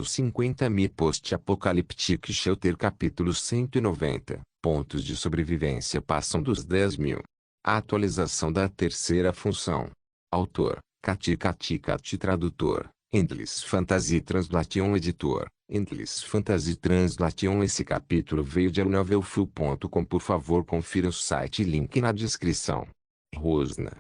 50 Post-Apocalyptic Shelter Capítulo 190. Pontos de sobrevivência passam dos 10.000. A atualização da terceira função. Autor: Kati Tradutor: Endless Fantasy Translation Editor: Endless Fantasy Translation. Esse capítulo veio de novelfull.com. Por favor, confira o site, link na descrição. Rosna.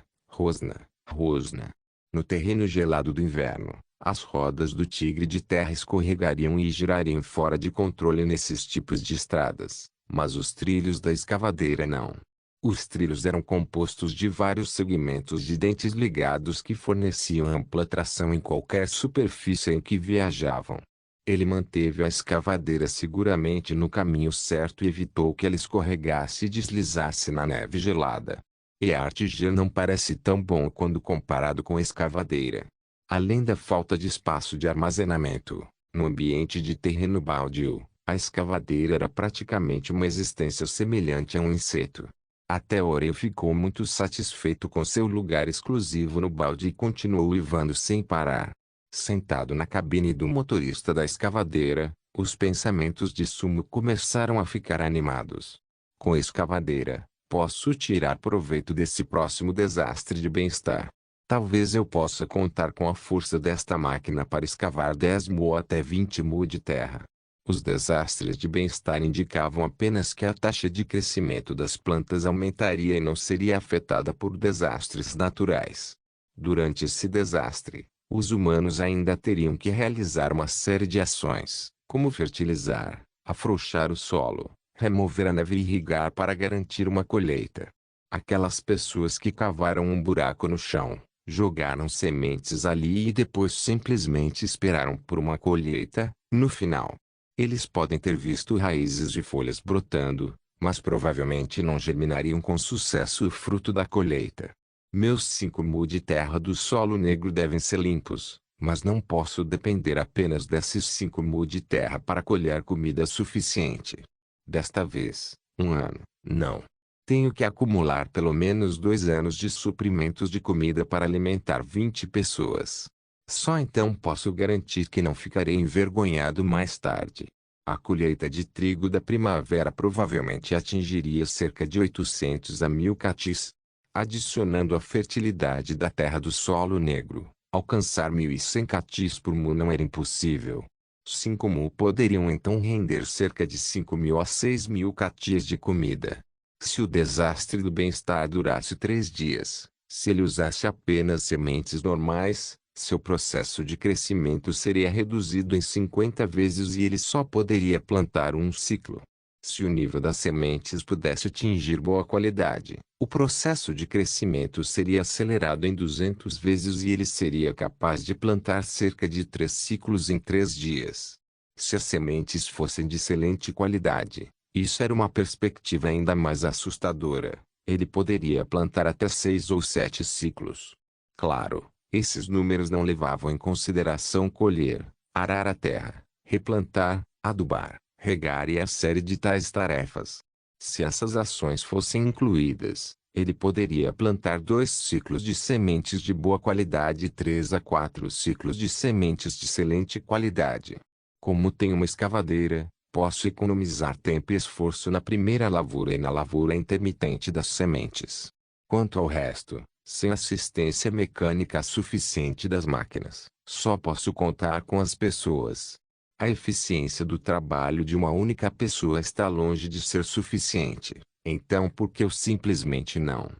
No terreno gelado do inverno, as rodas do tigre de terra escorregariam e girariam fora de controle nesses tipos de estradas, mas os trilhos da escavadeira não. Os trilhos eram compostos de vários segmentos de dentes ligados que forneciam ampla tração em qualquer superfície em que viajavam. Ele manteve a escavadeira seguramente no caminho certo e evitou que ela escorregasse e deslizasse na neve gelada. E a artigê não parece tão bom quando comparado com a escavadeira. Além da falta de espaço de armazenamento, no ambiente de terreno baldio, a escavadeira era praticamente uma existência semelhante a um inseto. Até Oreo ficou muito satisfeito com seu lugar exclusivo no balde e continuou uivando sem parar. Sentado na cabine do motorista da escavadeira, os pensamentos de Sumo começaram a ficar animados. Com a escavadeira, posso tirar proveito desse próximo desastre de bem-estar. Talvez eu possa contar com a força desta máquina para escavar 10.000 ou até 20.000 de terra. Os desastres de bem-estar indicavam apenas que a taxa de crescimento das plantas aumentaria e não seria afetada por desastres naturais. Durante esse desastre, os humanos ainda teriam que realizar uma série de ações, como fertilizar, afrouxar o solo, remover a neve e irrigar para garantir uma colheita. Aquelas pessoas que cavaram um buraco no chão, jogaram sementes ali e depois simplesmente esperaram por uma colheita. No final, eles podem ter visto raízes de folhas brotando, mas provavelmente não germinariam com sucesso o fruto da colheita. Meus 5.000 de terra do solo negro devem ser limpos, mas não posso depender apenas desses 5.000 de terra para colher comida suficiente. Desta vez, um ano, não. Tenho que acumular pelo menos 2 anos de suprimentos de comida para alimentar 20 pessoas. Só então posso garantir que não ficarei envergonhado mais tarde. A colheita de trigo da primavera provavelmente atingiria cerca de 800 a 1.000 catis. Adicionando a fertilidade da terra do solo negro, alcançar 1.100 catis por mu não era impossível. 5.000 poderiam então render cerca de 5.000 a 6.000 catis de comida. Se o desastre do bem-estar durasse 3 dias, se ele usasse apenas sementes normais, seu processo de crescimento seria reduzido em 50 vezes e ele só poderia plantar um ciclo. Se o nível das sementes pudesse atingir boa qualidade, o processo de crescimento seria acelerado em 200 vezes e ele seria capaz de plantar cerca de 3 ciclos em 3 dias. Se as sementes fossem de excelente qualidade, isso era uma perspectiva ainda mais assustadora. Ele poderia plantar até 6 ou 7 ciclos. Claro, esses números não levavam em consideração colher, arar a terra, replantar, adubar, regar e a série de tais tarefas. Se essas ações fossem incluídas, ele poderia plantar 2 ciclos de sementes de boa qualidade e 3 a 4 ciclos de sementes de excelente qualidade. Como tenho uma escavadeira, posso economizar tempo e esforço na primeira lavoura e na lavoura intermitente das sementes. Quanto ao resto, sem assistência mecânica suficiente das máquinas, só posso contar com as pessoas. A eficiência do trabalho de uma única pessoa está longe de ser suficiente, então por que eu simplesmente não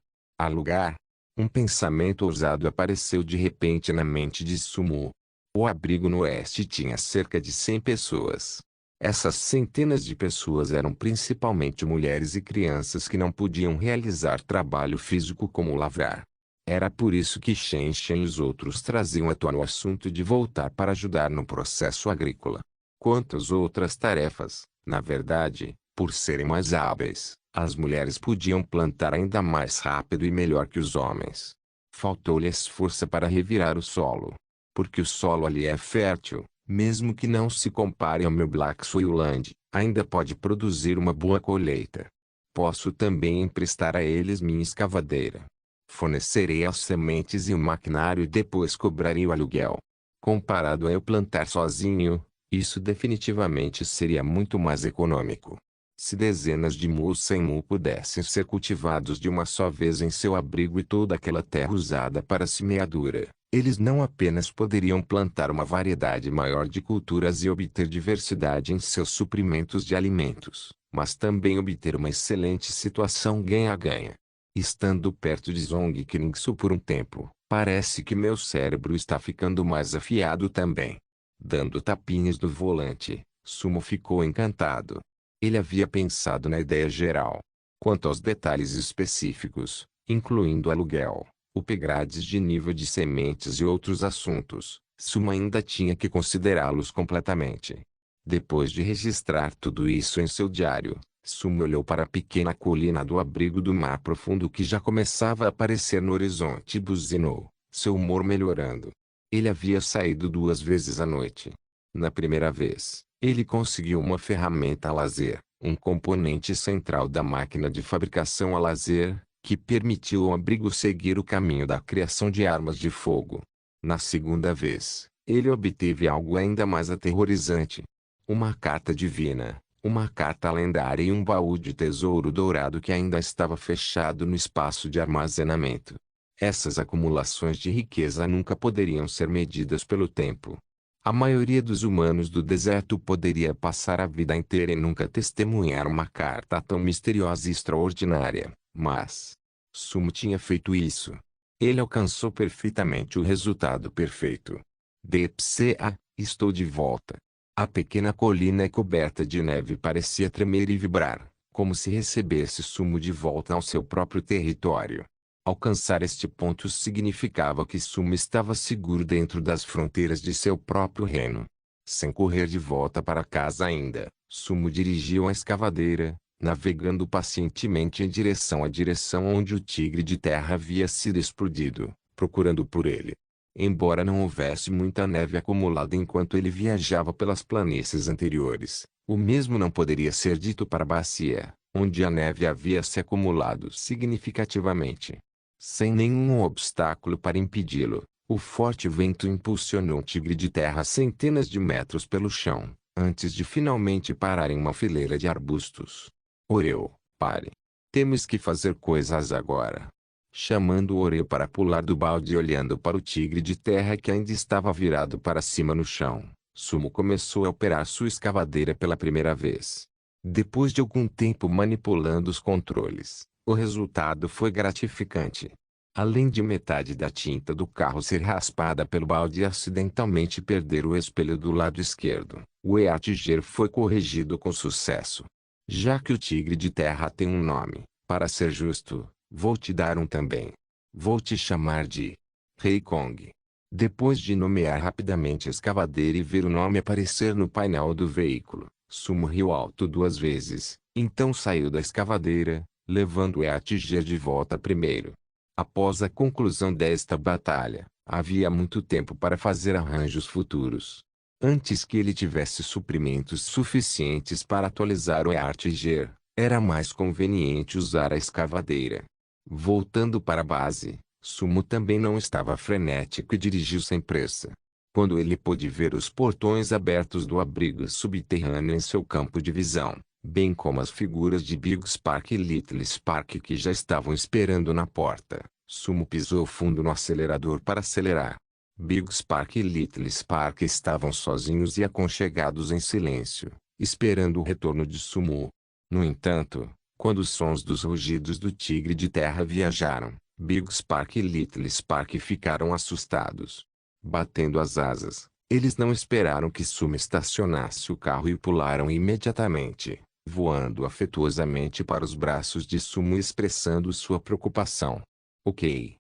alugar? Um pensamento ousado apareceu de repente na mente de Sumo. O abrigo no oeste tinha cerca de 100 pessoas. Essas centenas de pessoas eram principalmente mulheres e crianças que não podiam realizar trabalho físico como lavrar. Era por isso que Shen Shen e os outros traziam à tona o assunto de voltar para ajudar no processo agrícola. Quanto às outras tarefas, na verdade, por serem mais hábeis, as mulheres podiam plantar ainda mais rápido e melhor que os homens. Faltou-lhes força para revirar o solo. Porque o solo ali é fértil, mesmo que não se compare ao meu Black Soilland, ainda pode produzir uma boa colheita. Posso também emprestar a eles minha escavadeira. Fornecerei as sementes e o maquinário e depois cobrarei o aluguel. Comparado a eu plantar sozinho, isso definitivamente seria muito mais econômico. Se dezenas de muls sem mu pudessem ser cultivados de uma só vez em seu abrigo e toda aquela terra usada para semeadura, eles não apenas poderiam plantar uma variedade maior de culturas e obter diversidade em seus suprimentos de alimentos, mas também obter uma excelente situação ganha-ganha. Estando perto de Zong Kringsu por um tempo, parece que meu cérebro está ficando mais afiado também. Dando tapinhas no volante, Sumo ficou encantado. Ele havia pensado na ideia geral. Quanto aos detalhes específicos, incluindo aluguel, upgrades de nível de sementes e outros assuntos, Sumo ainda tinha que considerá-los completamente. Depois de registrar tudo isso em seu diário, Sumo olhou para a pequena colina do abrigo do mar profundo que já começava a aparecer no horizonte e buzinou, seu humor melhorando. Ele havia saído 2 vezes à noite. Na primeira vez, ele conseguiu uma ferramenta a laser, um componente central da máquina de fabricação a laser, que permitiu ao abrigo seguir o caminho da criação de armas de fogo. Na segunda vez, ele obteve algo ainda mais aterrorizante. Uma carta divina, uma carta lendária e um baú de tesouro dourado que ainda estava fechado no espaço de armazenamento. Essas acumulações de riqueza nunca poderiam ser medidas pelo tempo. A maioria dos humanos do deserto poderia passar a vida inteira e nunca testemunhar uma carta tão misteriosa e extraordinária, mas Sumo tinha feito isso. Ele alcançou perfeitamente o resultado perfeito. DPCA, estou de volta. A pequena colina coberta de neve parecia tremer e vibrar, como se recebesse Sumo de volta ao seu próprio território. Alcançar este ponto significava que Sumo estava seguro dentro das fronteiras de seu próprio reino. Sem correr de volta para casa ainda, Sumo dirigiu a escavadeira, navegando pacientemente em direção à direção onde o tigre de terra havia sido explodido, procurando por ele. Embora não houvesse muita neve acumulada enquanto ele viajava pelas planícies anteriores, o mesmo não poderia ser dito para a bacia, onde a neve havia se acumulado significativamente. Sem nenhum obstáculo para impedi-lo, o forte vento impulsionou o tigre de terra centenas de metros pelo chão, antes de finalmente parar em uma fileira de arbustos. Oreu, pare. Temos que fazer coisas agora. Chamando Oreu para pular do balde e olhando para o tigre de terra que ainda estava virado para cima no chão, Sumo começou a operar sua escavadeira pela primeira vez. Depois de algum tempo manipulando os controles, o resultado foi gratificante. Além de metade da tinta do carro ser raspada pelo balde e acidentalmente perder o espelho do lado esquerdo, o EATG foi corrigido com sucesso. Já que o tigre de terra tem um nome, para ser justo, vou te dar um também. Vou te chamar de Rei Kong. Depois de nomear rapidamente a escavadeira e ver o nome aparecer no painel do veículo, Sumo riu alto 2 vezes, então saiu da escavadeira, levando o EATG de volta primeiro. Após a conclusão desta batalha, havia muito tempo para fazer arranjos futuros. Antes que ele tivesse suprimentos suficientes para atualizar o EATG, era mais conveniente usar a escavadeira. Voltando para a base, Sumo também não estava frenético e dirigiu sem pressa. Quando ele pôde ver os portões abertos do abrigo subterrâneo em seu campo de visão, bem como as figuras de Big Spark e Little Spark que já estavam esperando na porta, Sumo pisou fundo no acelerador para acelerar. Big Spark e Little Spark estavam sozinhos e aconchegados em silêncio, esperando o retorno de Sumo. No entanto, quando os sons dos rugidos do tigre de terra viajaram, Big Spark e Little Spark ficaram assustados. Batendo as asas, eles não esperaram que Sumo estacionasse o carro e pularam imediatamente, voando afetuosamente para os braços de Sumo e expressando sua preocupação. Ok.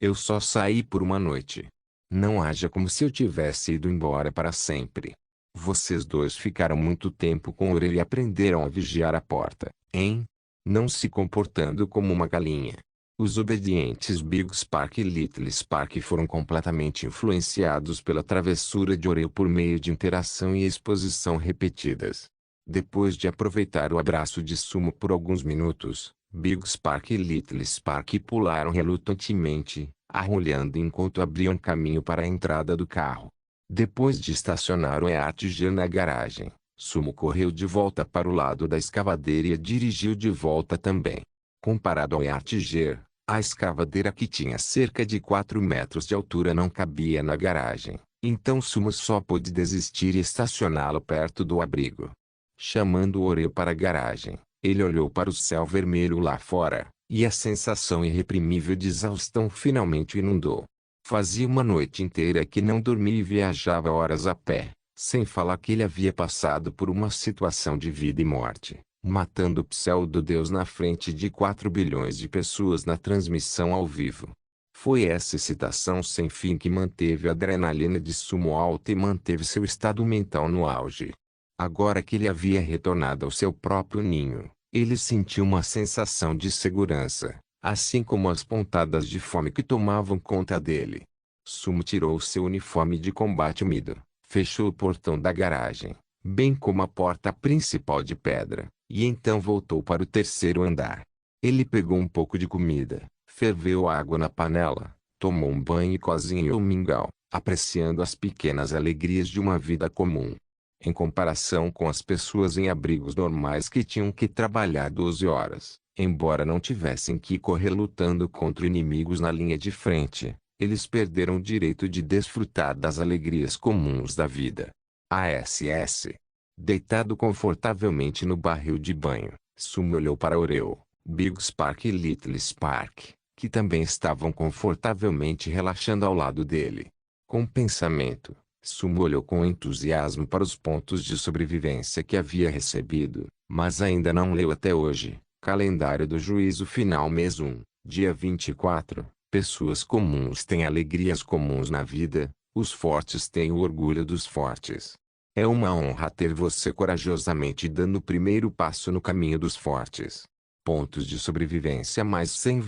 Eu só saí por uma noite. Não haja como se eu tivesse ido embora para sempre. Vocês dois ficaram muito tempo com Orelha e aprenderam a vigiar a porta, hein? Não se comportando como uma galinha. Os obedientes Big Spark e Little Spark foram completamente influenciados pela travessura de Oreo por meio de interação e exposição repetidas. Depois de aproveitar o abraço de Sumo por alguns minutos, Big Spark e Little Spark pularam relutantemente, arrulhando enquanto abriam caminho para a entrada do carro. Depois de estacionar o Eartiger na garagem, Sumo correu de volta para o lado da escavadeira e dirigiu de volta também. Comparado ao Eartiger, a escavadeira, que tinha cerca de 4 metros de altura, não cabia na garagem, então Sumo só pôde desistir e estacioná-lo perto do abrigo. Chamando Oreo para a garagem, ele olhou para o céu vermelho lá fora, e a sensação irreprimível de exaustão finalmente o inundou. Fazia uma noite inteira que não dormia e viajava horas a pé, sem falar que ele havia passado por uma situação de vida e morte, matando o pseudo-deus na frente de 4 bilhões de pessoas na transmissão ao vivo. Foi essa excitação sem fim que manteve a adrenalina de Sumo alta e manteve seu estado mental no auge. Agora que ele havia retornado ao seu próprio ninho, ele sentiu uma sensação de segurança, assim como as pontadas de fome que tomavam conta dele. Sumo tirou seu uniforme de combate úmido, fechou o portão da garagem, bem como a porta principal de pedra, e então voltou para o terceiro andar. Ele pegou um pouco de comida, ferveu água na panela, tomou um banho e cozinhou um mingau, apreciando as pequenas alegrias de uma vida comum. Em comparação com as pessoas em abrigos normais que tinham que trabalhar 12 horas, embora não tivessem que correr lutando contra inimigos na linha de frente, eles perderam o direito de desfrutar das alegrias comuns da vida. ASS. Deitado confortavelmente no barril de banho, Sumo olhou para Oreo, Big Spark e Little Spark, que também estavam confortavelmente relaxando ao lado dele. Com pensamento, Sumo olhou com entusiasmo para os pontos de sobrevivência que havia recebido, mas ainda não leu até hoje. Calendário do Juízo Final, mês 1, dia 24. Pessoas comuns têm alegrias comuns na vida, os fortes têm o orgulho dos fortes. É uma honra ter você corajosamente dando o primeiro passo no caminho dos fortes. Pontos de sobrevivência mais 100,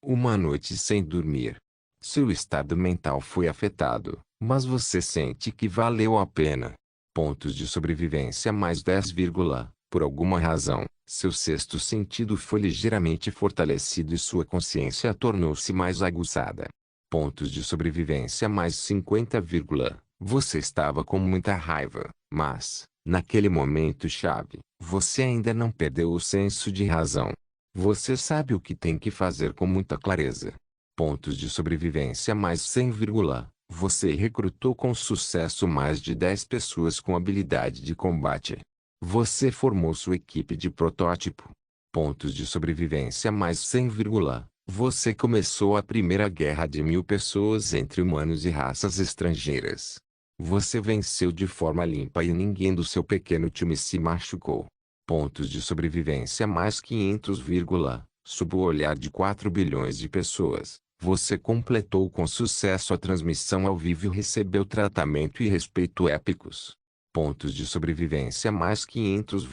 uma noite sem dormir. Seu estado mental foi afetado, mas você sente que valeu a pena. Pontos de sobrevivência mais 10, por alguma razão, seu sexto sentido foi ligeiramente fortalecido e sua consciência tornou-se mais aguçada. Pontos de sobrevivência mais 50, você estava com muita raiva, mas, naquele momento-chave, você ainda não perdeu o senso de razão. Você sabe o que tem que fazer com muita clareza. Pontos de sobrevivência mais 100, você recrutou com sucesso mais de 10 pessoas com habilidade de combate. Você formou sua equipe de protótipo. Pontos de sobrevivência mais 100, você começou a primeira guerra de 1000 pessoas entre humanos e raças estrangeiras. Você venceu de forma limpa e ninguém do seu pequeno time se machucou. Pontos de sobrevivência mais 500, sob o olhar de 4 bilhões de pessoas. Você completou com sucesso a transmissão ao vivo e recebeu tratamento e respeito épicos. Pontos de sobrevivência mais 500,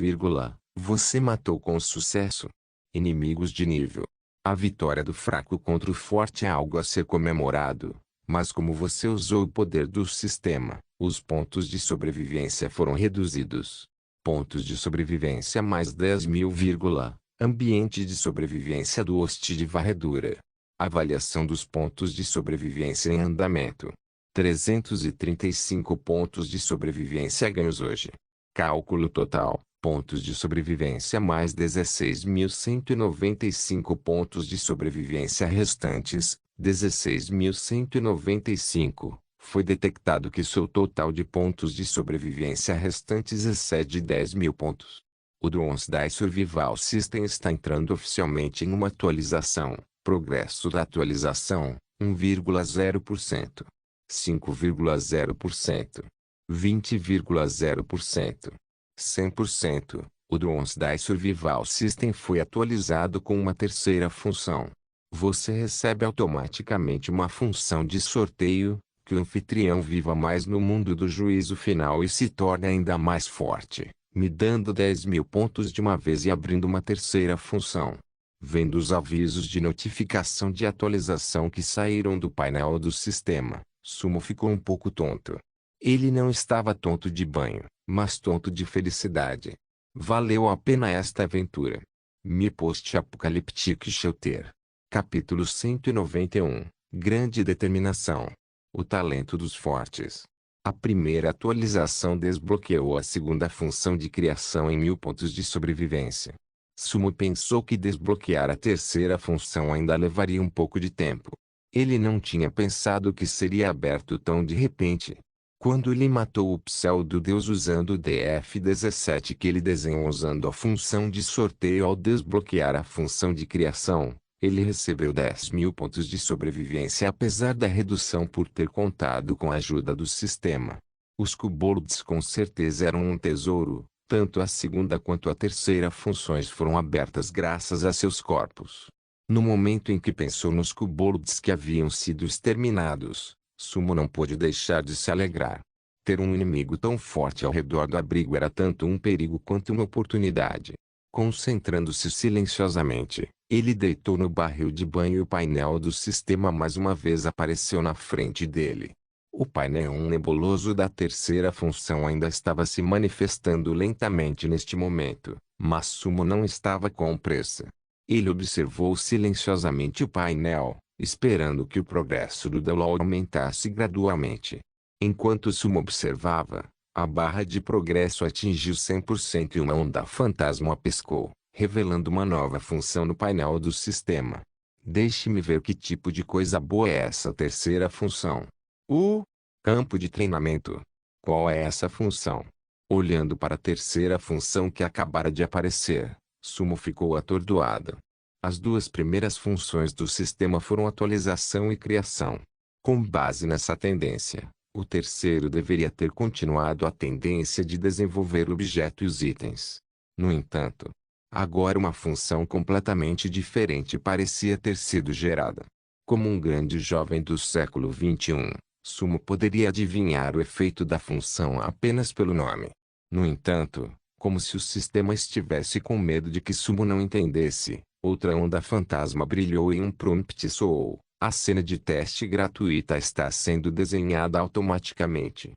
você matou com sucesso inimigos de nível. A vitória do fraco contra o forte é algo a ser comemorado, mas como você usou o poder do sistema, os pontos de sobrevivência foram reduzidos. Pontos de sobrevivência mais 10.000, ambiente de sobrevivência do host de varredura. Avaliação dos pontos de sobrevivência em andamento. 335 pontos de sobrevivência ganhos hoje. Cálculo total. Pontos de sobrevivência mais 16.195 pontos de sobrevivência restantes. 16.195. Foi detectado que seu total de pontos de sobrevivência restantes excede 10.000 pontos. O Doomsday Survival System está entrando oficialmente em uma atualização. Progresso da atualização, 1,0%. 5,0%. 20,0%. 100%. O Doomsday Survival System foi atualizado com uma terceira função. Você recebe automaticamente uma função de sorteio, que o anfitrião viva mais no mundo do juízo final e se torne ainda mais forte, me dando 10.000 pontos de uma vez e abrindo uma terceira função. Vendo os avisos de notificação de atualização que saíram do painel do sistema, Sumo ficou um pouco tonto. Ele não estava tonto de banho, mas tonto de felicidade. Valeu a pena esta aventura. Me Post-Apocalyptic Shelter. Capítulo 191. Grande determinação. O talento dos fortes. A primeira atualização desbloqueou a segunda função de criação em 1000 pontos de sobrevivência. Sumo pensou que desbloquear a terceira função ainda levaria um pouco de tempo. Ele não tinha pensado que seria aberto tão de repente. Quando ele matou o pseudo-deus usando o DF-17 que ele desenhou usando a função de sorteio ao desbloquear a função de criação, ele recebeu 10.000 pontos de sobrevivência apesar da redução por ter contado com a ajuda do sistema. Os kobolds com certeza eram um tesouro, tanto a segunda quanto a terceira funções foram abertas graças a seus corpos. No momento em que pensou nos kobolds que haviam sido exterminados, Sumo não pôde deixar de se alegrar. Ter um inimigo tão forte ao redor do abrigo era tanto um perigo quanto uma oportunidade. Concentrando-se silenciosamente, ele deitou no barril de banho e o painel do sistema mais uma vez apareceu na frente dele. O painel nebuloso da terceira função ainda estava se manifestando lentamente neste momento, mas Sumo não estava com pressa. Ele observou silenciosamente o painel, esperando que o progresso do download aumentasse gradualmente. Enquanto Sumo observava, a barra de progresso atingiu 100% e uma onda fantasma piscou, revelando uma nova função no painel do sistema. Deixe-me ver que tipo de coisa boa é essa terceira função. O campo de treinamento. Qual é essa função? Olhando para a terceira função que acabara de aparecer, Sumo ficou atordoado. As duas primeiras funções do sistema foram atualização e criação. Com base nessa tendência, o terceiro deveria ter continuado a tendência de desenvolver o objeto e os itens. No entanto, agora uma função completamente diferente parecia ter sido gerada. Como um grande jovem do século XXI, Sumo poderia adivinhar o efeito da função apenas pelo nome. No entanto, como se o sistema estivesse com medo de que Sumo não entendesse, outra onda fantasma brilhou e um prompt soou. A cena de teste gratuita está sendo desenhada automaticamente.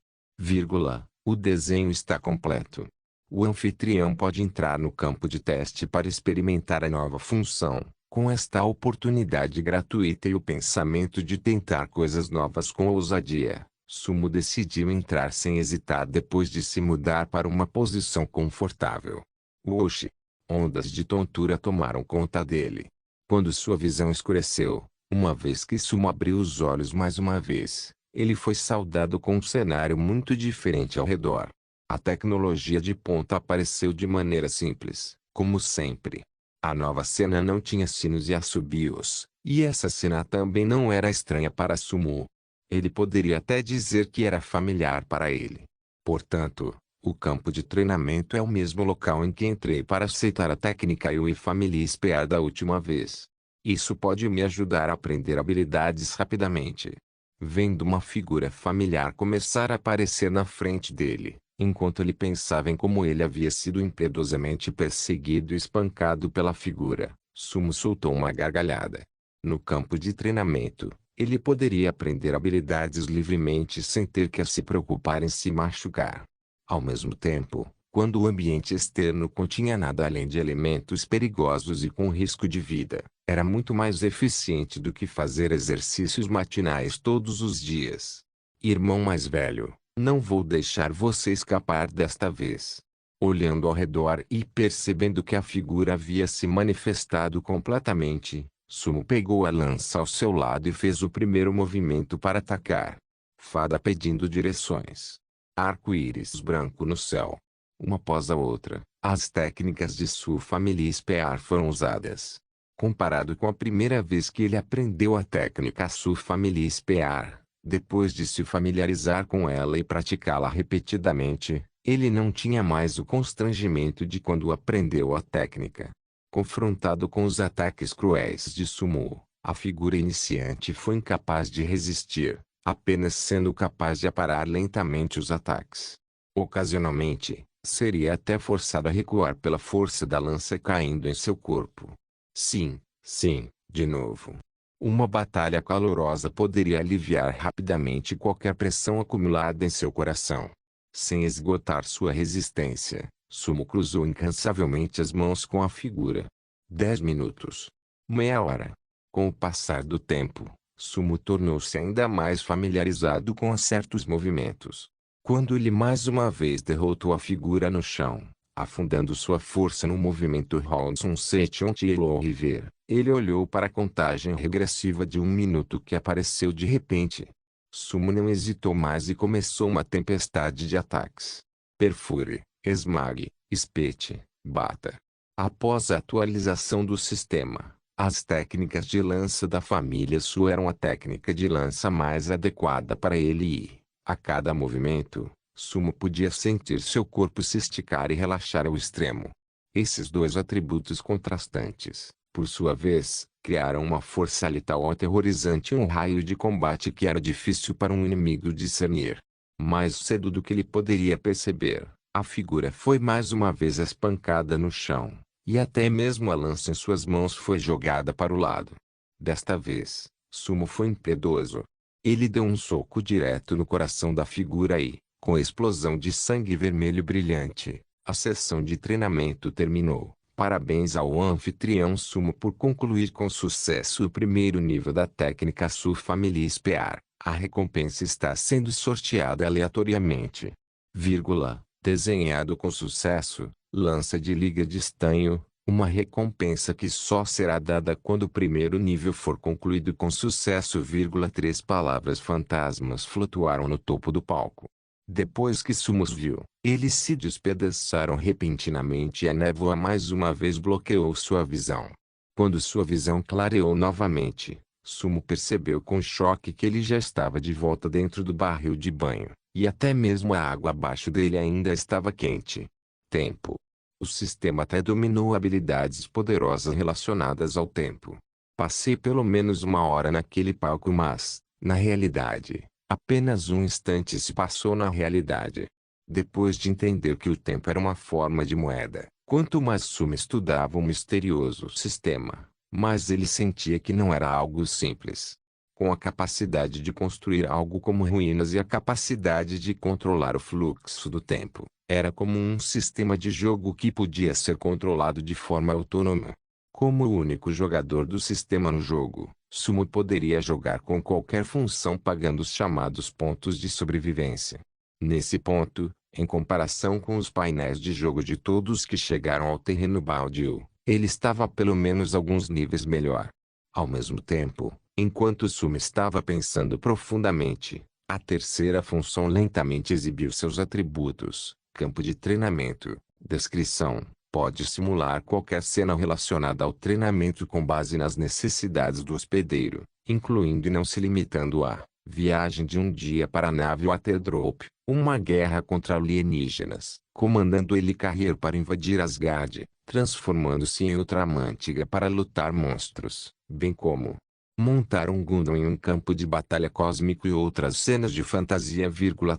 O desenho está completo. O anfitrião pode entrar no campo de teste para experimentar a nova função. Com esta oportunidade gratuita e o pensamento de tentar coisas novas com ousadia, Sumo decidiu entrar sem hesitar depois de se mudar para uma posição confortável. Oxi! Ondas de tontura tomaram conta dele. Quando sua visão escureceu, uma vez que Sumo abriu os olhos mais uma vez, ele foi saudado com um cenário muito diferente ao redor. A tecnologia de ponta apareceu de maneira simples, como sempre. A nova cena não tinha sinos e assobios, e essa cena também não era estranha para Sumo. Ele poderia até dizer que era familiar para ele. Portanto, o campo de treinamento é o mesmo local em que entrei para aceitar a técnica e o Family Spear da última vez. Isso pode me ajudar a aprender habilidades rapidamente. Vendo uma figura familiar começar a aparecer na frente dele, enquanto ele pensava em como ele havia sido impiedosamente perseguido e espancado pela figura, Sumo soltou uma gargalhada. No campo de treinamento, ele poderia aprender habilidades livremente sem ter que se preocupar em se machucar. Ao mesmo tempo, quando o ambiente externo continha nada além de elementos perigosos e com risco de vida, era muito mais eficiente do que fazer exercícios matinais todos os dias. Irmão mais velho, não vou deixar você escapar desta vez. Olhando ao redor e percebendo que a figura havia se manifestado completamente, Sumo pegou a lança ao seu lado e fez o primeiro movimento para atacar. Fada pedindo direções. Arco-íris branco no céu. Uma após a outra, as técnicas de sua família Spear foram usadas. Comparado com a primeira vez que ele aprendeu a técnica sua família Spear, depois de se familiarizar com ela e praticá-la repetidamente, ele não tinha mais o constrangimento de quando aprendeu a técnica. Confrontado com os ataques cruéis de Sumo, a figura iniciante foi incapaz de resistir, apenas sendo capaz de aparar lentamente os ataques. Ocasionalmente, seria até forçado a recuar pela força da lança caindo em seu corpo. Sim, de novo. Uma batalha calorosa poderia aliviar rapidamente qualquer pressão acumulada em seu coração. Sem esgotar sua resistência, Sumo cruzou incansavelmente as mãos com a figura. 10 minutos. Meia hora. Com o passar do tempo, Sumo tornou-se ainda mais familiarizado com certos movimentos. Quando ele mais uma vez derrotou a figura no chão, afundando sua força no movimento Ronson Setion Tilo River, ele olhou para a contagem regressiva de 1 minuto que apareceu de repente. Sumo não hesitou mais e começou uma tempestade de ataques. Perfure, esmague, espete, bata. Após a atualização do sistema, as técnicas de lança da família Su eram a técnica de lança mais adequada para ele e, a cada movimento, Sumo podia sentir seu corpo se esticar e relaxar ao extremo. Esses dois atributos contrastantes, por sua vez, criaram uma força letal aterrorizante e um raio de combate que era difícil para um inimigo discernir. Mais cedo do que ele poderia perceber, a figura foi mais uma vez espancada no chão, e até mesmo a lança em suas mãos foi jogada para o lado. Desta vez, Sumo foi impiedoso. Ele deu um soco direto no coração da figura e, com explosão de sangue vermelho brilhante, a sessão de treinamento terminou. Parabéns ao anfitrião Sumo por concluir com sucesso o primeiro nível da técnica Su Family Spear. A recompensa está sendo sorteada aleatoriamente. Desenhado com sucesso, lança de liga de estanho, uma recompensa que só será dada quando o primeiro nível for concluído com sucesso. 3 palavras fantasmas flutuaram no topo do palco. Depois que Sumo os viu, eles se despedaçaram repentinamente e a névoa mais uma vez bloqueou sua visão. Quando sua visão clareou novamente, Sumo percebeu com choque que ele já estava de volta dentro do barril de banho, e até mesmo a água abaixo dele ainda estava quente. Tempo. O sistema até dominou habilidades poderosas relacionadas ao tempo. Passei pelo menos 1 hora naquele palco, mas, na realidade, apenas um instante se passou na realidade. Depois de entender que o tempo era uma forma de moeda, quanto mais Sumo estudava o misterioso sistema, mais ele sentia que não era algo simples. Com a capacidade de construir algo como ruínas e a capacidade de controlar o fluxo do tempo, era como um sistema de jogo que podia ser controlado de forma autônoma. Como o único jogador do sistema no jogo, Sumo poderia jogar com qualquer função pagando os chamados pontos de sobrevivência. Nesse ponto, em comparação com os painéis de jogo de todos que chegaram ao terreno baldio, ele estava pelo menos alguns níveis melhor. Ao mesmo tempo, enquanto Sumo estava pensando profundamente, a terceira função lentamente exibiu seus atributos. Campo de treinamento. Descrição. Pode simular qualquer cena relacionada ao treinamento com base nas necessidades do hospedeiro, incluindo e não se limitando a viagem de um dia para a nave Waterdrop, uma guerra contra alienígenas, comandando Helicarrier para invadir Asgard, transformando-se em Ultramantiga para lutar monstros, bem como montar um Gundam em um campo de batalha cósmico e outras cenas de fantasia.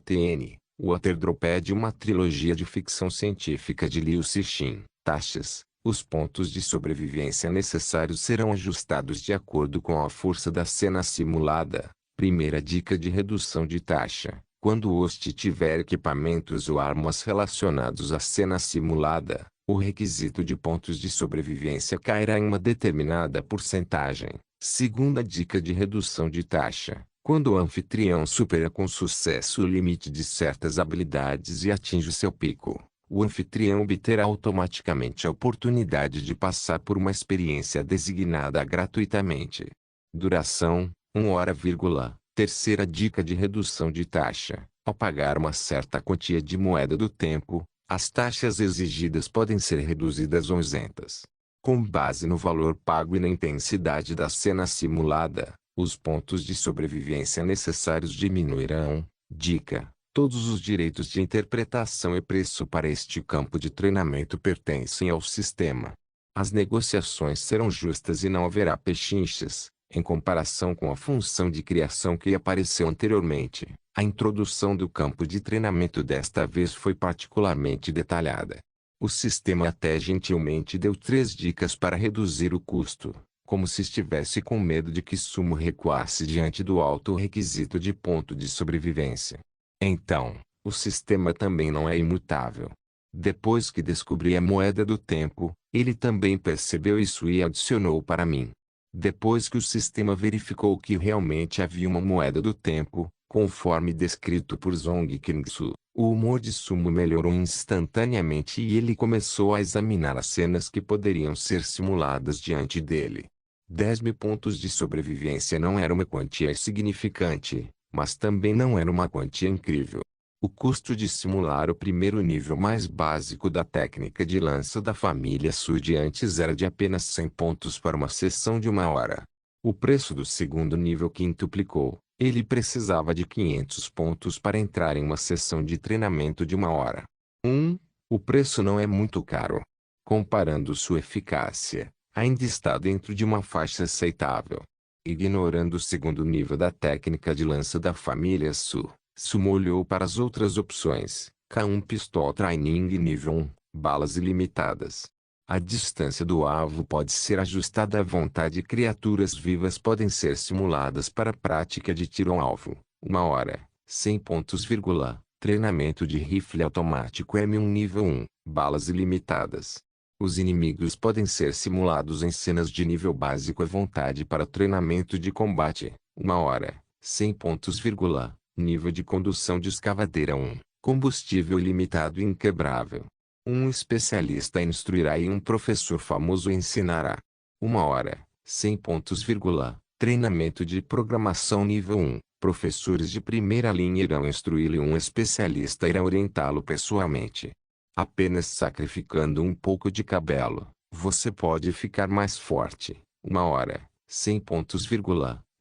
TN. O Waterdrop é de uma trilogia de ficção científica de Liu Cixin. Taxas. Os pontos de sobrevivência necessários serão ajustados de acordo com a força da cena simulada. Primeira dica de redução de taxa. Quando o host tiver equipamentos ou armas relacionados à cena simulada, o requisito de pontos de sobrevivência cairá em uma determinada porcentagem. Segunda dica de redução de taxa. Quando o anfitrião supera com sucesso o limite de certas habilidades e atinge seu pico, o anfitrião obterá automaticamente a oportunidade de passar por uma experiência designada gratuitamente. Duração: 1 hora. Terceira dica de redução de taxa. Ao pagar uma certa quantia de moeda do tempo, as taxas exigidas podem ser reduzidas ou isentas. Com base no valor pago e na intensidade da cena simulada, os pontos de sobrevivência necessários diminuirão. Dica: todos os direitos de interpretação e preço para este campo de treinamento pertencem ao sistema. As negociações serão justas e não haverá pechinchas. Em comparação com a função de criação que apareceu anteriormente, a introdução do campo de treinamento desta vez foi particularmente detalhada. O sistema até gentilmente deu 3 dicas para reduzir o custo, como se estivesse com medo de que Sumo recuasse diante do alto requisito de ponto de sobrevivência. Então, o sistema também não é imutável. Depois que descobri a moeda do tempo, ele também percebeu isso e adicionou para mim. Depois que o sistema verificou que realmente havia uma moeda do tempo, conforme descrito por Zong Kingsu, o humor de Sumo melhorou instantaneamente e ele começou a examinar as cenas que poderiam ser simuladas diante dele. 10.000 pontos de sobrevivência não era uma quantia insignificante, mas também não era uma quantia incrível. O custo de simular o primeiro nível mais básico da técnica de lança da família Su de antes era de apenas 100 pontos para uma sessão de 1 hora. O preço do segundo nível quintuplicou. Ele precisava de 500 pontos para entrar em uma sessão de treinamento de 1 hora. O preço não é muito caro. Comparando sua eficácia, ainda está dentro de uma faixa aceitável. Ignorando o segundo nível da técnica de lança da família Su, Sumo olhou para as outras opções. K1 Pistol Training nível 1, balas ilimitadas. A distância do alvo pode ser ajustada à vontade e criaturas vivas podem ser simuladas para a prática de tiro ao alvo. 1 hora, 100 pontos. Treinamento de rifle automático M1 nível 1, balas ilimitadas. Os inimigos podem ser simulados em cenas de nível básico à vontade para treinamento de combate. 1 hora, 100 pontos. Nível de condução de escavadeira 1, combustível ilimitado e inquebrável. Um especialista instruirá e um professor famoso ensinará. 1 hora, 100 pontos. Treinamento de programação nível 1. Professores de primeira linha irão instruí-lo e um especialista irá orientá-lo pessoalmente. Apenas sacrificando um pouco de cabelo, você pode ficar mais forte. 1 hora, 100 pontos.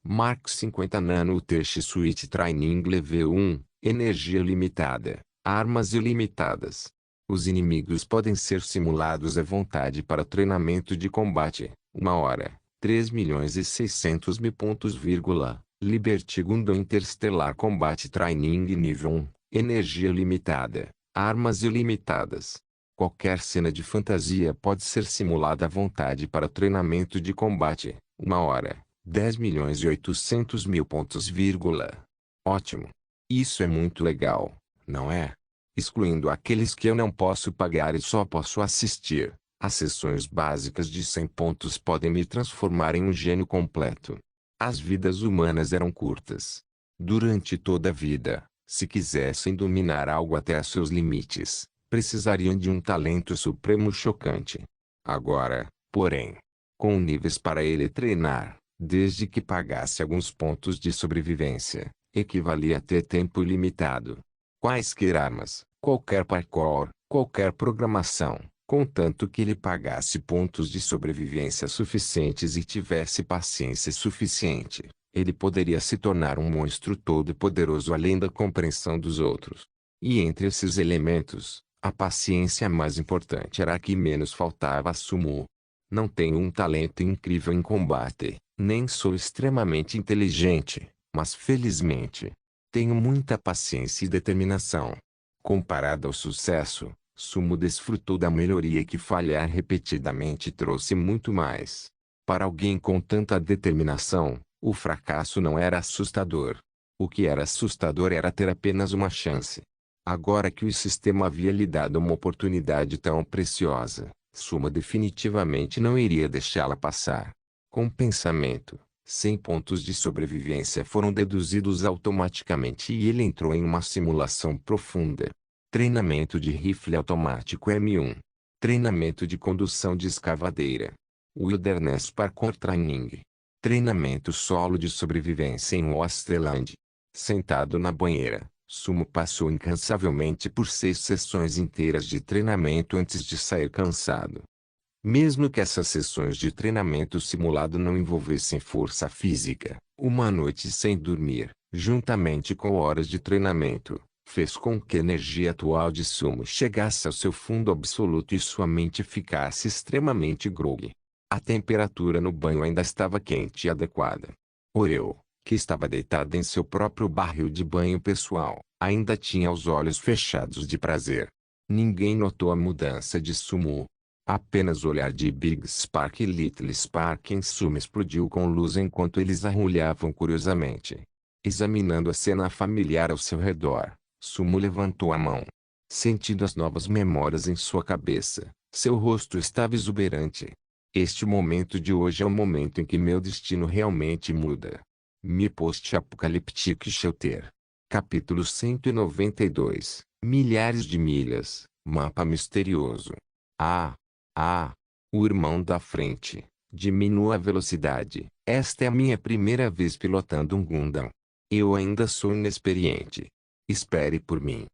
Mark 50 Nano Tech Suite Training Level 1, energia limitada, armas ilimitadas. Os inimigos podem ser simulados à vontade para treinamento de combate. 1 hora, 3.600.000 pontos. Liberty Gundam Interstellar Combat Training nível 1, energia limitada, armas ilimitadas. Qualquer cena de fantasia pode ser simulada à vontade para treinamento de combate. 1 hora, 10.800.000 pontos. Ótimo. Isso é muito legal, não é? Excluindo aqueles que eu não posso pagar e só posso assistir, as sessões básicas de 100 pontos podem me transformar em um gênio completo. As vidas humanas eram curtas. Durante toda a vida, se quisessem dominar algo até a seus limites, precisariam de um talento supremo chocante. Agora, porém, com níveis para ele treinar, desde que pagasse alguns pontos de sobrevivência, equivalia a ter tempo ilimitado. Quaisquer armas, qualquer parkour, qualquer programação, contanto que ele pagasse pontos de sobrevivência suficientes e tivesse paciência suficiente, ele poderia se tornar um monstro todo poderoso além da compreensão dos outros. E entre esses elementos, a paciência mais importante era a que menos faltava a Sumo. Não tenho um talento incrível em combate, nem sou extremamente inteligente, mas felizmente, tenho muita paciência e determinação. Comparado ao sucesso, Sumo desfrutou da melhoria que falhar repetidamente trouxe muito mais. Para alguém com tanta determinação, o fracasso não era assustador. O que era assustador era ter apenas uma chance. Agora que o sistema havia lhe dado uma oportunidade tão preciosa, Sumo definitivamente não iria deixá-la passar. Com o pensamento, 100 pontos de sobrevivência foram deduzidos automaticamente e ele entrou em uma simulação profunda. Treinamento de rifle automático M1. Treinamento de condução de escavadeira. Wilderness Parkour Training. Treinamento solo de sobrevivência em Osterland. Sentado na banheira, Sumo passou incansavelmente por 6 sessões inteiras de treinamento antes de sair cansado. Mesmo que essas sessões de treinamento simulado não envolvessem força física, uma noite sem dormir, juntamente com horas de treinamento, fez com que a energia atual de Sumo chegasse ao seu fundo absoluto e sua mente ficasse extremamente groggy. A temperatura no banho ainda estava quente e adequada. Oreo, que estava deitada em seu próprio barril de banho pessoal, ainda tinha os olhos fechados de prazer. Ninguém notou a mudança de Sumo. Apenas o olhar de Big Spark e Little Spark em Sumo explodiu com luz enquanto eles arrulhavam curiosamente. Examinando a cena familiar ao seu redor, Sumo levantou a mão. Sentindo as novas memórias em sua cabeça, seu rosto estava exuberante. Este momento de hoje é o momento em que meu destino realmente muda. Me Post-Apocaliptic Shelter. Capítulo 192. Milhares de milhas. Mapa misterioso. O irmão da frente. Diminua a velocidade. Esta é a minha primeira vez pilotando um Gundam. Eu ainda sou inexperiente. Espere por mim.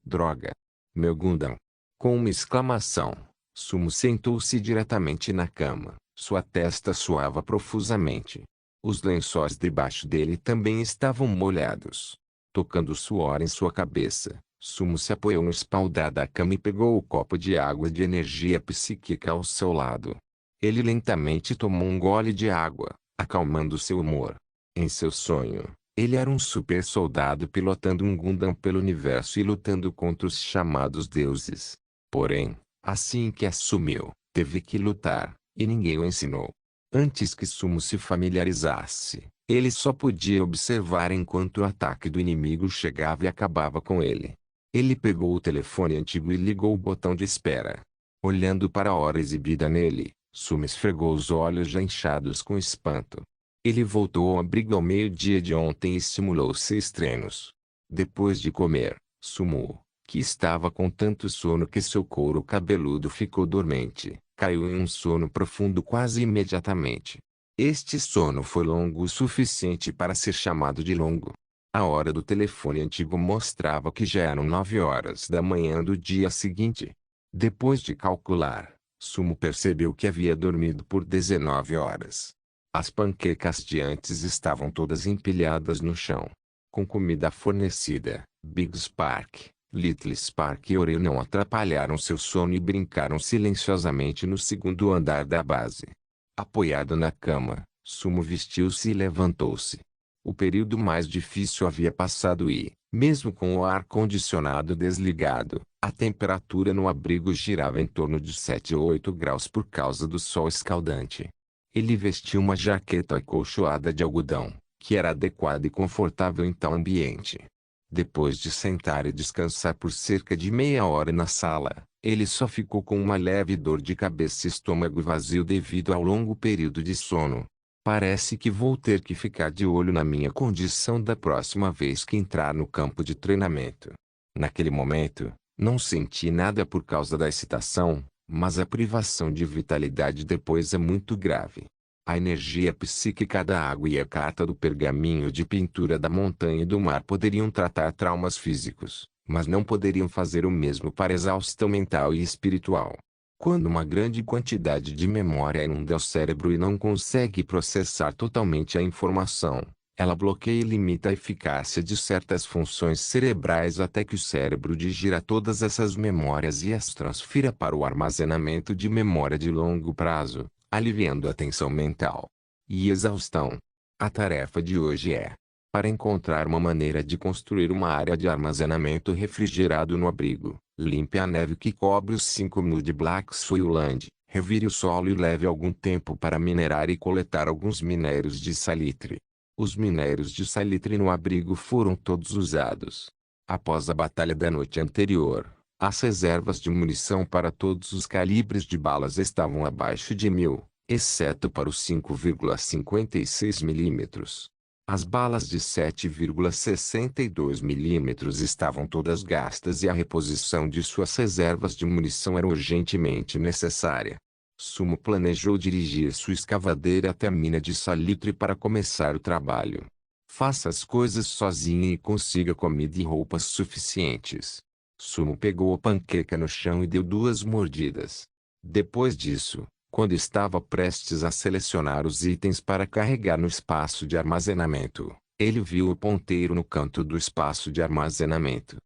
Droga. Meu Gundam. Com uma exclamação, Sumo sentou-se diretamente na cama. Sua testa suava profusamente. Os lençóis debaixo dele também estavam molhados. Tocando suor em sua cabeça, Sumo se apoiou no espaldar da cama e pegou o copo de água de energia psíquica ao seu lado. Ele lentamente tomou um gole de água, acalmando seu humor. Em seu sonho, ele era um super soldado pilotando um Gundam pelo universo e lutando contra os chamados deuses. Porém, assim que assumiu, teve que lutar, e ninguém o ensinou. Antes que Sumo se familiarizasse, ele só podia observar enquanto o ataque do inimigo chegava e acabava com ele. Ele pegou o telefone antigo e ligou o botão de espera. Olhando para a hora exibida nele, Sumo esfregou os olhos já inchados com espanto. Ele voltou ao abrigo ao meio-dia de ontem e simulou 6 treinos. Depois de comer, Sumo, que estava com tanto sono que seu couro cabeludo ficou dormente, caiu em um sono profundo quase imediatamente. Este sono foi longo o suficiente para ser chamado de longo. A hora do telefone antigo mostrava que já eram 9 horas da manhã do dia seguinte. Depois de calcular, Sumo percebeu que havia dormido por 19 horas. As panquecas de antes estavam todas empilhadas no chão. Com comida fornecida, Big Spark, Little Spark e Oreo não atrapalharam seu sono e brincaram silenciosamente no segundo andar da base. Apoiado na cama, Sumo vestiu-se e levantou-se. O período mais difícil havia passado e, mesmo com o ar-condicionado desligado, a temperatura no abrigo girava em torno de 7 ou 8 graus por causa do sol escaldante. Ele vestiu uma jaqueta acolchoada de algodão, que era adequada e confortável em tal ambiente. Depois de sentar e descansar por cerca de meia hora na sala, ele só ficou com uma leve dor de cabeça e estômago vazio devido ao longo período de sono. Parece que vou ter que ficar de olho na minha condição da próxima vez que entrar no campo de treinamento. Naquele momento, não senti nada por causa da excitação, mas a privação de vitalidade depois é muito grave. A energia psíquica da água e a carta do pergaminho de pintura da montanha e do mar poderiam tratar traumas físicos, mas não poderiam fazer o mesmo para a exaustão mental e espiritual. Quando uma grande quantidade de memória inunda o cérebro e não consegue processar totalmente a informação, ela bloqueia e limita a eficácia de certas funções cerebrais até que o cérebro digira todas essas memórias e as transfira para o armazenamento de memória de longo prazo, aliviando a tensão mental e exaustão. A tarefa de hoje é para encontrar uma maneira de construir uma área de armazenamento refrigerado no abrigo. Limpe a neve que cobre os 5.000 de Black Soil Land, revire o solo e leve algum tempo para minerar e coletar alguns minérios de salitre. Os minérios de salitre no abrigo foram todos usados. Após a batalha da noite anterior, as reservas de munição para todos os calibres de balas estavam abaixo de 1.000, exceto para os 5,56 mm. As balas de 7,62 mm estavam todas gastas e a reposição de suas reservas de munição era urgentemente necessária. Sumo planejou dirigir sua escavadeira até a mina de salitre para começar o trabalho. Faça as coisas sozinho e consiga comida e roupas suficientes. Sumo pegou a panqueca no chão e deu 2 mordidas. Depois disso, quando estava prestes a selecionar os itens para carregar no espaço de armazenamento, ele viu o ponteiro no canto do espaço de armazenamento.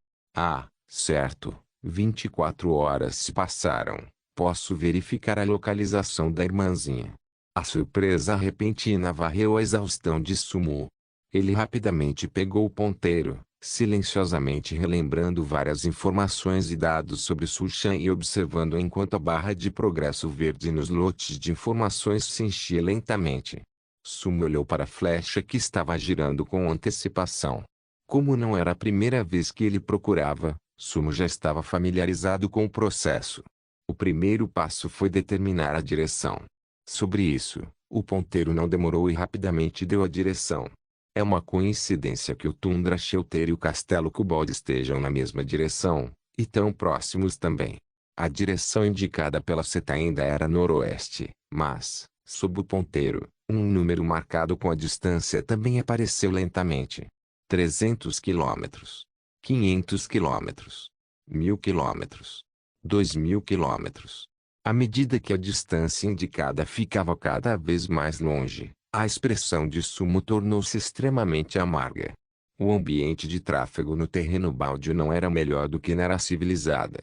Certo, 24 horas se passaram. Posso verificar a localização da irmãzinha. A surpresa repentina varreu a exaustão de Sumo. Ele rapidamente pegou o ponteiro, silenciosamente relembrando várias informações e dados sobre Sushan e observando enquanto a barra de progresso verde nos lotes de informações se enchia lentamente. Sumo olhou para a flecha que estava girando com antecipação. Como não era a primeira vez que ele procurava, Sumo já estava familiarizado com o processo. O primeiro passo foi determinar a direção. Sobre isso, o ponteiro não demorou e rapidamente deu a direção. É uma coincidência que o Tundra Shelter e o Castelo Kobold estejam na mesma direção, e tão próximos também. A direção indicada pela seta ainda era noroeste, mas, sob o ponteiro, um número marcado com a distância também apareceu lentamente. 300 quilômetros. 500 quilômetros. 1000 quilômetros. 2000 quilômetros. À medida que a distância indicada ficava cada vez mais longe, a expressão de Sumo tornou-se extremamente amarga. O ambiente de tráfego no terreno baldio não era melhor do que na era civilizada.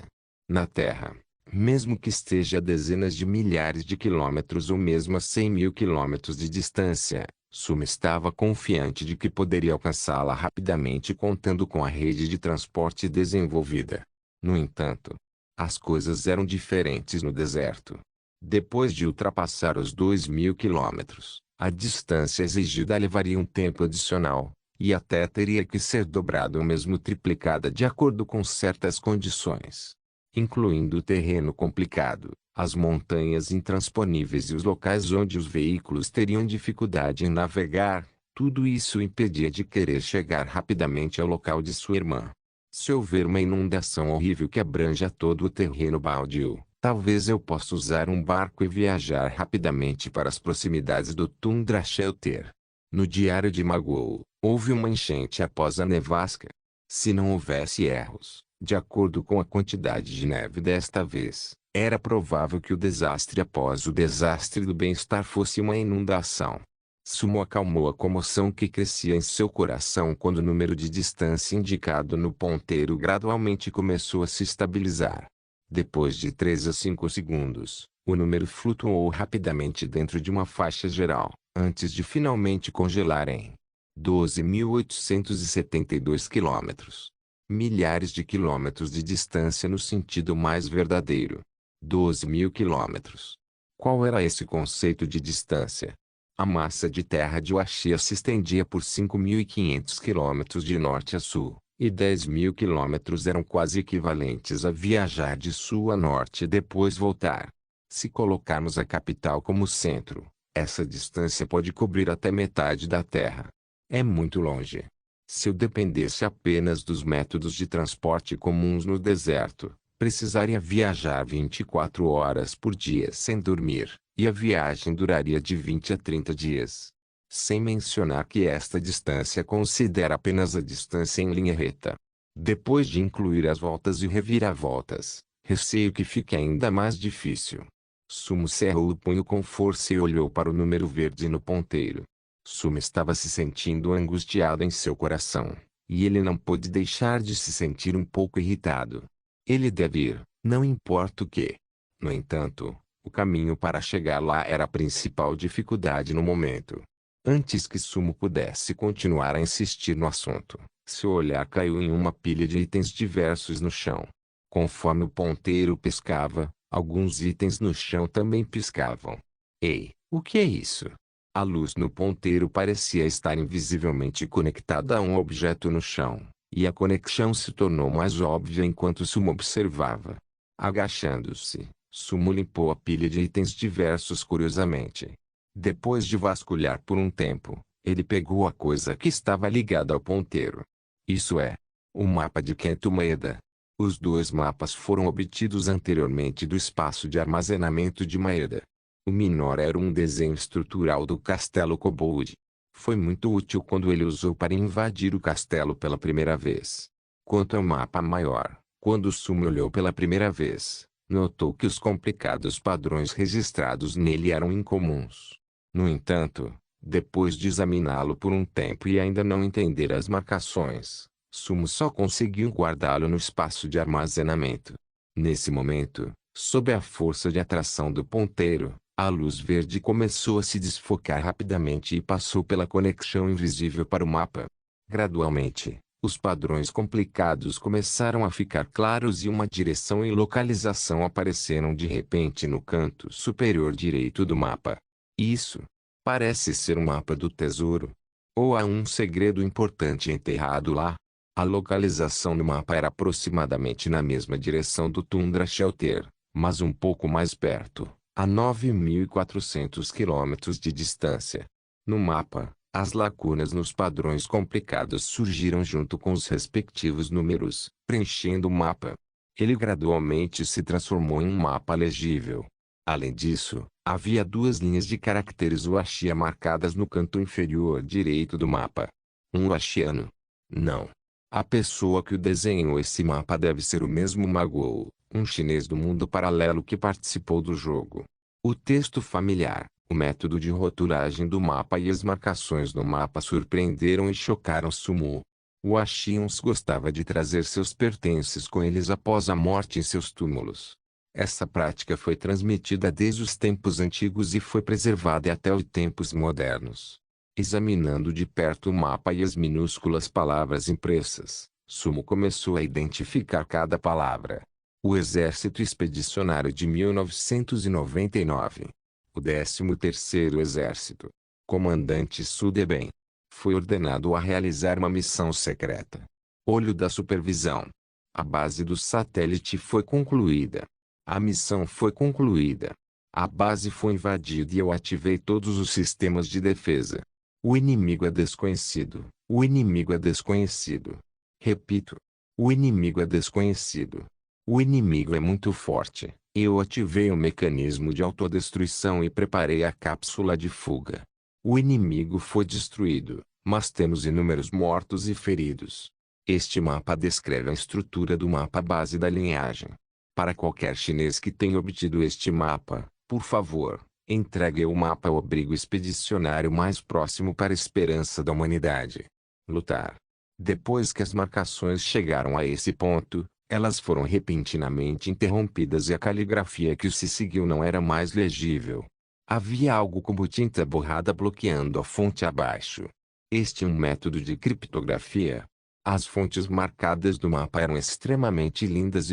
Na Terra, mesmo que esteja a dezenas de milhares de quilômetros ou mesmo a 100 mil quilômetros de distância, Sumo estava confiante de que poderia alcançá-la rapidamente contando com a rede de transporte desenvolvida. No entanto, as coisas eram diferentes no deserto. Depois de ultrapassar os 2000 quilômetros, a distância exigida levaria um tempo adicional, e até teria que ser dobrada ou mesmo triplicada de acordo com certas condições, incluindo o terreno complicado, as montanhas intransponíveis e os locais onde os veículos teriam dificuldade em navegar. Tudo isso o impedia de querer chegar rapidamente ao local de sua irmã. Se houver uma inundação horrível que abranja todo o terreno baldio, talvez eu possa usar um barco e viajar rapidamente para as proximidades do Tundra Shelter. No diário de Magoo, houve uma enchente após a nevasca. Se não houvesse erros, de acordo com a quantidade de neve desta vez, era provável que o desastre após o desastre do bem-estar fosse uma inundação. Sumo acalmou a comoção que crescia em seu coração quando o número de distância indicado no ponteiro gradualmente começou a se estabilizar. Depois de 3 a 5 segundos, o número flutuou rapidamente dentro de uma faixa geral, antes de finalmente congelar em 12.872 quilômetros. Milhares de quilômetros de distância no sentido mais verdadeiro. 12.000 quilômetros. Qual era esse conceito de distância? A massa de terra de Oashia se estendia por 5.500 quilômetros de norte a sul, e 10.000 quilômetros eram quase equivalentes a viajar de sul a norte e depois voltar. Se colocarmos a capital como centro, essa distância pode cobrir até metade da Terra. É muito longe. Se eu dependesse apenas dos métodos de transporte comuns no deserto, precisaria viajar 24 horas por dia sem dormir, e a viagem duraria de 20 a 30 dias. Sem mencionar que esta distância considera apenas a distância em linha reta. Depois de incluir as voltas e reviravoltas, receio que fique ainda mais difícil. Sumo cerrou o punho com força e olhou para o número verde no ponteiro. Sumo estava se sentindo angustiado em seu coração, e ele não pôde deixar de se sentir um pouco irritado. Ele deve ir, não importa o que. No entanto, o caminho para chegar lá era a principal dificuldade no momento. Antes que Sumo pudesse continuar a insistir no assunto, seu olhar caiu em uma pilha de itens diversos no chão. Conforme o ponteiro piscava, alguns itens no chão também piscavam. Ei, o que é isso? A luz no ponteiro parecia estar invisivelmente conectada a um objeto no chão, e a conexão se tornou mais óbvia enquanto Sumo observava. Agachando-se, Sumo limpou a pilha de itens diversos curiosamente. Depois de vasculhar por um tempo, ele pegou a coisa que estava ligada ao ponteiro. Isso é, o mapa de Kento Maeda. Os dois mapas foram obtidos anteriormente do espaço de armazenamento de Maeda. O menor era um desenho estrutural do Castelo Kobold. Foi muito útil quando ele usou para invadir o castelo pela primeira vez. Quanto ao mapa maior, quando Sumo olhou pela primeira vez, notou que os complicados padrões registrados nele eram incomuns. No entanto, depois de examiná-lo por um tempo e ainda não entender as marcações, Sumo só conseguiu guardá-lo no espaço de armazenamento. Nesse momento, sob a força de atração do ponteiro, a luz verde começou a se desfocar rapidamente e passou pela conexão invisível para o mapa. Gradualmente, os padrões complicados começaram a ficar claros e uma direção e localização apareceram de repente no canto superior direito do mapa. Isso parece ser um mapa do tesouro. Ou há um segredo importante enterrado lá? A localização do mapa era aproximadamente na mesma direção do Tundra Shelter, mas um pouco mais perto, a 9.400 quilômetros de distância. No mapa, as lacunas nos padrões complicados surgiram junto com os respectivos números, preenchendo o mapa. Ele gradualmente se transformou em um mapa legível. Além disso, havia duas linhas de caracteres Wuxia marcadas no canto inferior direito do mapa. Um Wuxiano. Não. A pessoa que desenhou esse mapa deve ser o mesmo Ma Guo, um chinês do mundo paralelo que participou do jogo. O texto familiar, o método de rotulagem do mapa e as marcações no mapa surpreenderam e chocaram Sumo. O Ashians gostava de trazer seus pertences com eles após a morte em seus túmulos. Essa prática foi transmitida desde os tempos antigos e foi preservada até os tempos modernos. Examinando de perto o mapa e as minúsculas palavras impressas, Sumo começou a identificar cada palavra. O Exército Expedicionário de 1999. O 13º Exército. Comandante Sudeben. Foi ordenado a realizar uma missão secreta. Olho da supervisão. A base do satélite foi concluída. A missão foi concluída. A base foi invadida e eu ativei todos os sistemas de defesa. O inimigo é desconhecido. O inimigo é desconhecido. Repito. O inimigo é desconhecido. O inimigo é muito forte. Eu ativei o mecanismo de autodestruição e preparei a cápsula de fuga. O inimigo foi destruído, mas temos inúmeros mortos e feridos. Este mapa descreve a estrutura do mapa base da linhagem. Para qualquer chinês que tenha obtido este mapa, por favor, entregue o mapa ao abrigo expedicionário mais próximo para a esperança da humanidade. Lutar. Depois que as marcações chegaram a esse ponto, elas foram repentinamente interrompidas e a caligrafia que se seguiu não era mais legível. Havia algo como tinta borrada bloqueando a fonte abaixo. Este é um método de criptografia. As fontes marcadas do mapa eram extremamente lindas,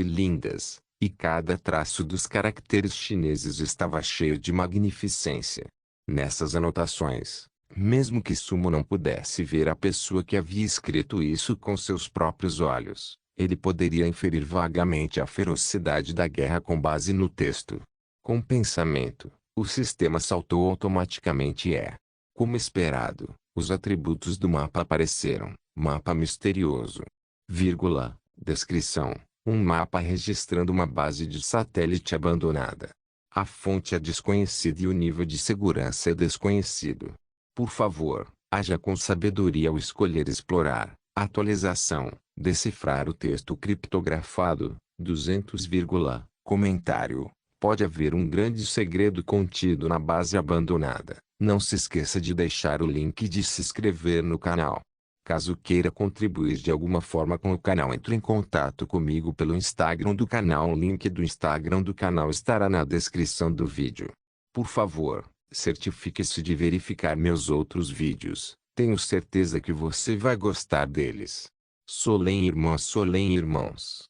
e cada traço dos caracteres chineses estava cheio de magnificência. Nessas anotações, mesmo que Sumo não pudesse ver a pessoa que havia escrito isso com seus próprios olhos, ele poderia inferir vagamente a ferocidade da guerra com base no texto. Com o pensamento, o sistema saltou automaticamente e como esperado, os atributos do mapa apareceram. Mapa misterioso. Vírgula. Descrição. Um mapa registrando uma base de satélite abandonada. A fonte é desconhecida e o nível de segurança é desconhecido. Por favor, haja com sabedoria ao escolher explorar. Atualização. Decifrar o texto criptografado. 200, comentário. Pode haver um grande segredo contido na base abandonada. Não se esqueça de deixar o link e de se inscrever no canal. Caso queira contribuir de alguma forma com o canal, entre em contato comigo pelo Instagram do canal. O link do Instagram do canal estará na descrição do vídeo. Por favor, certifique-se de verificar meus outros vídeos. Tenho certeza que você vai gostar deles. Solem irmãos.